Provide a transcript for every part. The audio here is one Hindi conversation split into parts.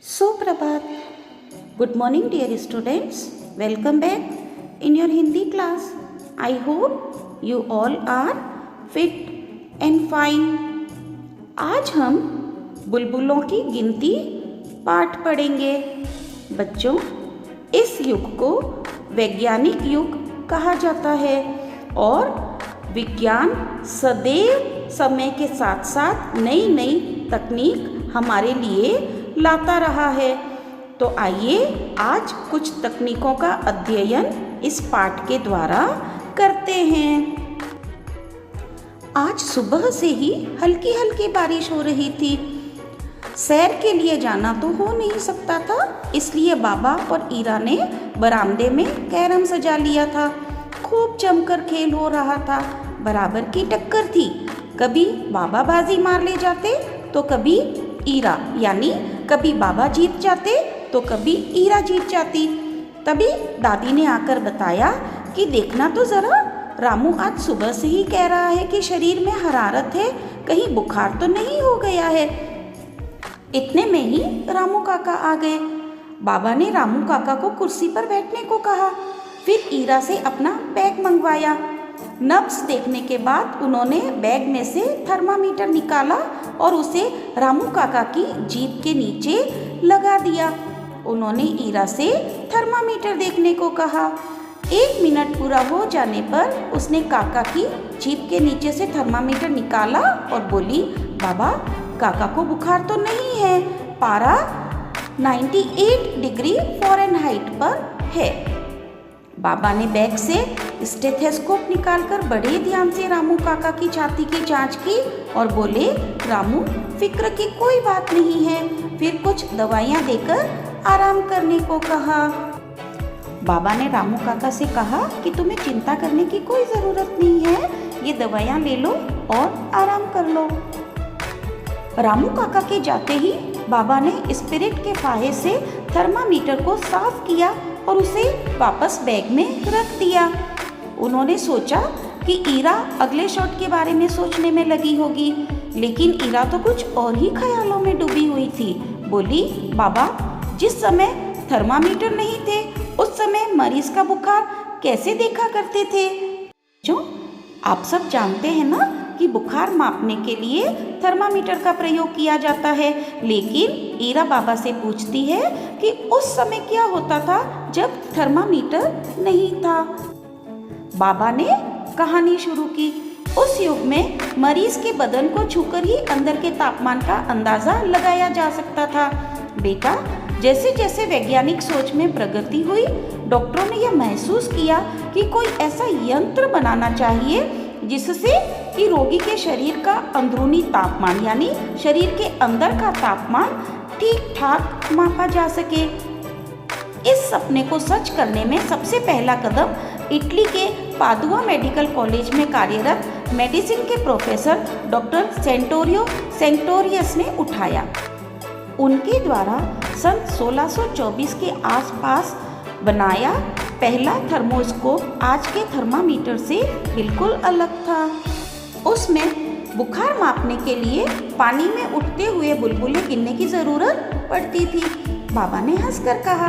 सुप्रभात. Good morning dear students. Welcome back in your Hindi class. I hope you all are fit and fine. आज हम बुलबुलों की गिनती पाठ पढ़ेंगे. बच्चों, इस युग को वैज्ञानिक युग कहा जाता है और विज्ञान सदैव समय के साथ साथ नई नई तकनीक हमारे लिए लाता रहा है. तो आइए आज कुछ तकनीकों का अध्ययन इस पाठ के द्वारा करते हैं. आज सुबह से ही हल्की हल्की बारिश हो रही थी. सैर के लिए जाना तो हो नहीं सकता था, इसलिए बाबा और ईरा ने बरामदे में कैरम सजा लिया था. खूब जमकर खेल हो रहा था. बराबर की टक्कर थी. कभी बाबा बाजी मार ले जाते तो कभी ईरा, यानी कभी बाबा जीत जाते तो कभी ईरा जीत जाती. तभी दादी ने आकर बताया कि देखना तो ज़रा, रामू आज सुबह से ही कह रहा है कि शरीर में हरारत है, कहीं बुखार तो नहीं हो गया है. इतने में ही रामू काका आ गए. बाबा ने रामू काका को कुर्सी पर बैठने को कहा. फिर ईरा से अपना बैग मंगवाया. नब्ज देखने के बाद उन्होंने बैग में से थर्मामीटर निकाला और उसे रामू काका की जीभ के नीचे लगा दिया. उन्होंने ईरा से थर्मामीटर देखने को कहा. 1 मिनट पूरा हो जाने पर उसने काका की जीभ के नीचे से थर्मामीटर निकाला और बोली, बाबा, काका को बुखार तो नहीं है, पारा 98 डिग्री फ़ारेनहाइट पर है. बाबा ने बैग से स्टेथोस्कोप निकालकर बड़े ध्यान से रामू काका की छाती की जांच की और बोले, रामू, फिक्र की कोई बात नहीं है. फिर कुछ दवाइयाँ देकर आराम करने को कहा. बाबा ने रामू काका से कहा कि तुम्हें चिंता करने की कोई ज़रूरत नहीं है, ये दवाइयाँ ले लो और आराम कर लो. रामू काका के जाते ही बाबा ने स्पिरिट के फाहे से थर्मामीटर को साफ किया और उसे वापस बैग में रख दिया. उन्होंने सोचा कि ईरा अगले शॉट के बारे में सोचने में लगी होगी, लेकिन ईरा तो कुछ और ही ख्यालों में डूबी हुई थी. बोली, बाबा, जिस समय थर्मामीटर नहीं थे उस समय मरीज का बुखार कैसे देखा करते थे? जो आप सब जानते हैं ना कि बुखार मापने के लिए थर्मामीटर का प्रयोग किया जाता है, लेकिन ईरा बाबा से पूछती है कि उस समय क्या होता था जब थर्मामीटर नहीं था. बाबा ने कहानी शुरू की. उस युग में मरीज के बदन को छूकर ही अंदर के तापमान का अंदाज़ा लगाया जा सकता था. बेटा, जैसे जैसे वैज्ञानिक सोच में प्रगति हुई, डॉक्टरों ने यह महसूस किया कि कोई ऐसा यंत्र बनाना चाहिए जिससे कि रोगी के शरीर का अंदरूनी तापमान, यानी शरीर के अंदर का तापमान ठीक ठाक मापा जा सके. इस सपने को सच करने में सबसे पहला कदम इटली के पादुआ मेडिकल कॉलेज में कार्यरत मेडिसिन के प्रोफेसर डॉक्टर सेंटोरियस ने उठाया. उनके द्वारा सन 1624 के आसपास बनाया पहला थर्मोस्कोप आज के थर्मामीटर से बिल्कुल अलग था. उसमें बुखार मापने के लिए पानी में उठते हुए बुलबुले गिनने की ज़रूरत पड़ती थी. बाबा ने हंसकर कहा,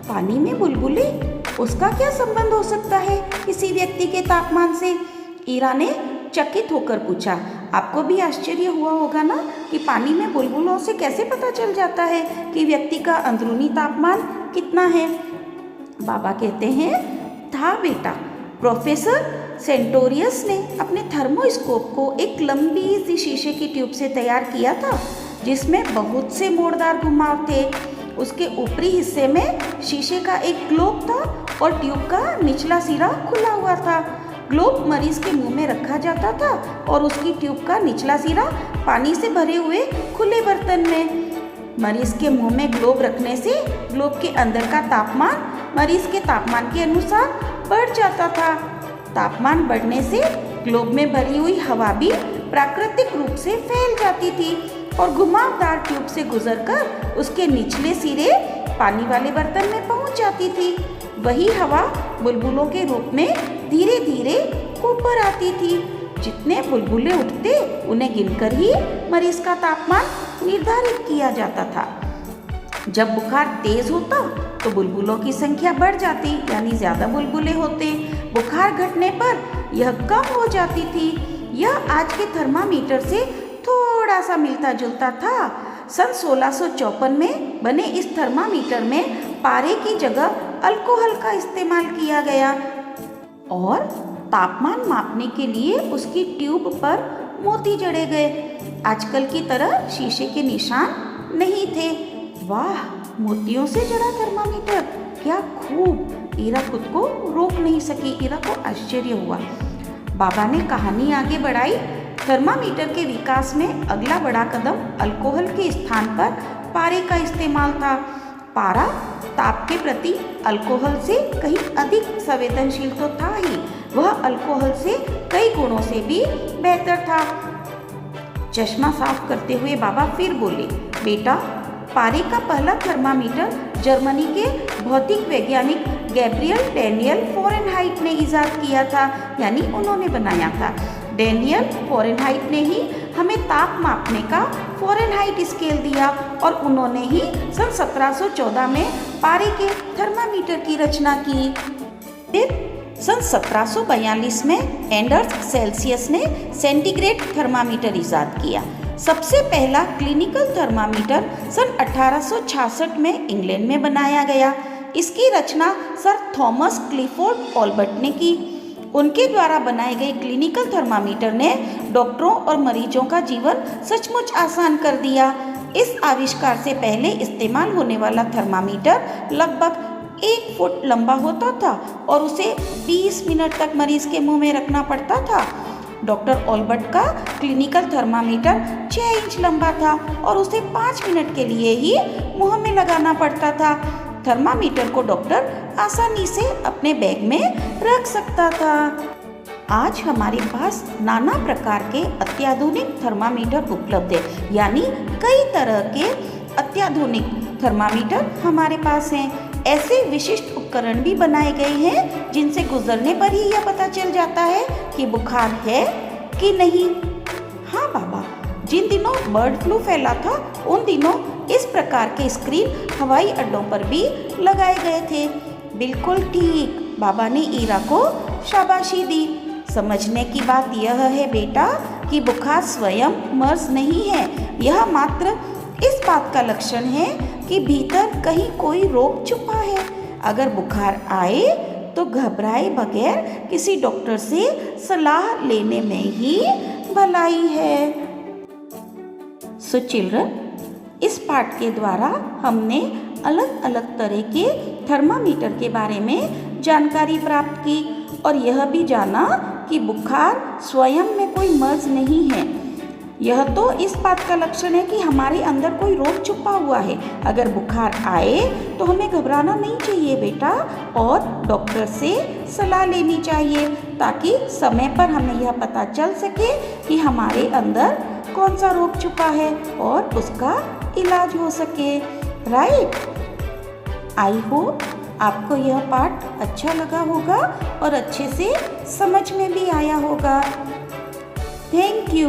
पानी में बुलबुले, उसका क्या संबंध हो सकता है किसी व्यक्ति के तापमान से? ईरा ने चकित होकर पूछा. आपको भी आश्चर्य हुआ होगा ना कि पानी में बुलबुलों से कैसे पता चल जाता है कि व्यक्ति का अंदरूनी तापमान कितना है? बाबा कहते हैं, था बेटा. प्रोफेसर सेंटोरियस ने अपने थर्मोस्कोप को एक लंबी सी शीशे की ट्यूब से तैयार किया था जिसमें बहुत से मोड़दार घुमाव थे. उसके ऊपरी हिस्से में शीशे का एक ग्लोब था और ट्यूब का निचला सिरा खुला हुआ था. ग्लोब मरीज के मुंह में रखा जाता था और उसकी ट्यूब का निचला सिरा पानी से भरे हुए खुले बर्तन में. मरीज के मुंह में ग्लोब रखने से ग्लोब के अंदर का तापमान मरीज के तापमान के अनुसार बढ़ जाता था. तापमान बढ़ने से ग्लोब में भरी हुई हवा भी प्राकृतिक रूप से फैल जाती थी और घुमावदार ट्यूब से गुजरकर उसके निचले सिरे पानी वाले बर्तन में पहुंच जाती थी. वही हवा बुलबुलों के रूप में धीरे धीरे ऊपर आती थी. जितने बुलबुले उठते उन्हें गिनकर ही मरीज का तापमान निर्धारित किया जाता था. जब बुखार तेज होता तो बुलबुलों की संख्या बढ़ जाती, यानी ज़्यादा बुलबुले होते। बुखार घटने पर यह कम हो जाती थी। यह आज के थर्मामीटर से थोड़ा सा मिलता जुलता था। सन 1654 में बने इस थर्मामीटर में पारे की जगह अल्कोहल का इस्तेमाल किया गया और तापमान मापने के लिए उसकी ट्यूब पर मोती जड़े गए। आजकल की तरह शीशे के निशान नहीं थे। वाह, मोतियों से जड़ा थर्मामीटर, क्या खूब! ईरा खुद को रोक नहीं सकी। ईरा को आश्चर्य हुआ। बाबा ने कहानी आगे बढ़ाई। थर्मामीटर के विकास में अगला बड़ा कदम अल्कोहल के स्थान पर पारे का इस्तेमाल था। पारा ताप के प्रति अल्कोहल से कहीं अधिक संवेदनशील तो था ही, वह अल्कोहल से कई गुणों से भी बेहतर था। चश्मा साफ करते हुए बाबा फिर बोले, बेटा, पारे का पहला थर्मामीटर जर्मनी के भौतिक वैज्ञानिक गैब्रियल डैनियल फ़ारेनहाइट ने इजाद किया था, यानी उन्होंने बनाया था। डैनियल फ़ारेनहाइट ने ही हमें ताप मापने का फ़ारेनहाइट स्केल दिया और उन्होंने ही सन 1714 में पारे के थर्मामीटर की रचना की। फिर सन 1742 में एंडर्स सेल्सियस ने सेंटीग्रेड थर्मामीटर इजाद किया। सबसे पहला क्लिनिकल थर्मामीटर सन 1866 में इंग्लैंड में बनाया गया। इसकी रचना सर थॉमस क्लिफोर्ड ऑल्बर्ट ने की। उनके द्वारा बनाए गए क्लिनिकल थर्मामीटर ने डॉक्टरों और मरीजों का जीवन सचमुच आसान कर दिया। इस आविष्कार से पहले इस्तेमाल होने वाला थर्मामीटर लगभग 1 फुट लंबा होता था और उसे 20 मिनट तक मरीज के मुंह में रखना पड़ता था। डॉक्टर ऑल्बर्ट का क्लिनिकल थर्मामीटर 6 इंच लंबा था और उसे 5 मिनट के लिए ही मुंह में लगाना पड़ता था। थर्मामीटर को डॉक्टर आसानी से अपने बैग में रख सकता था। आज हमारे पास नाना प्रकार के अत्याधुनिक थर्मामीटर उपलब्ध है, यानी कई तरह के अत्याधुनिक थर्मामीटर हमारे पास हैं। ऐसे विशिष्ट उपकरण भी बनाए गए हैं जिनसे गुजरने पर ही यह पता चल जाता है कि बुखार है कि नहीं। हाँ बाबा, जिन दिनों बर्ड फ्लू फैला था उन दिनों इस प्रकार के स्क्रीन हवाई अड्डों पर भी लगाए गए थे। बिल्कुल ठीक, बाबा ने ईरा को शाबाशी दी। समझने की बात यह है बेटा कि बुखार स्वयं मर्ज नहीं है, यह मात्र इस बात का लक्षण है कि भीतर कहीं कोई रोग छुपा है। अगर बुखार आए तो घबराए बगैर किसी डॉक्टर से सलाह लेने में ही भलाई है। सो चिल्ड्रन, इस पाठ के द्वारा हमने अलग अलग तरह के थर्मामीटर के बारे में जानकारी प्राप्त की और यह भी जाना कि बुखार स्वयं में कोई मर्ज नहीं है। यह तो इस बात का लक्षण है कि हमारे अंदर कोई रोग छुपा हुआ है। अगर बुखार आए तो हमें घबराना नहीं चाहिए बेटा, और डॉक्टर से सलाह लेनी चाहिए ताकि समय पर हमें यह पता चल सके कि हमारे अंदर कौन सा रोग छुपा है और उसका इलाज हो सके। राइट? आई होप आपको यह पाठ अच्छा लगा होगा और अच्छे से समझ में भी आया होगा। Thank you.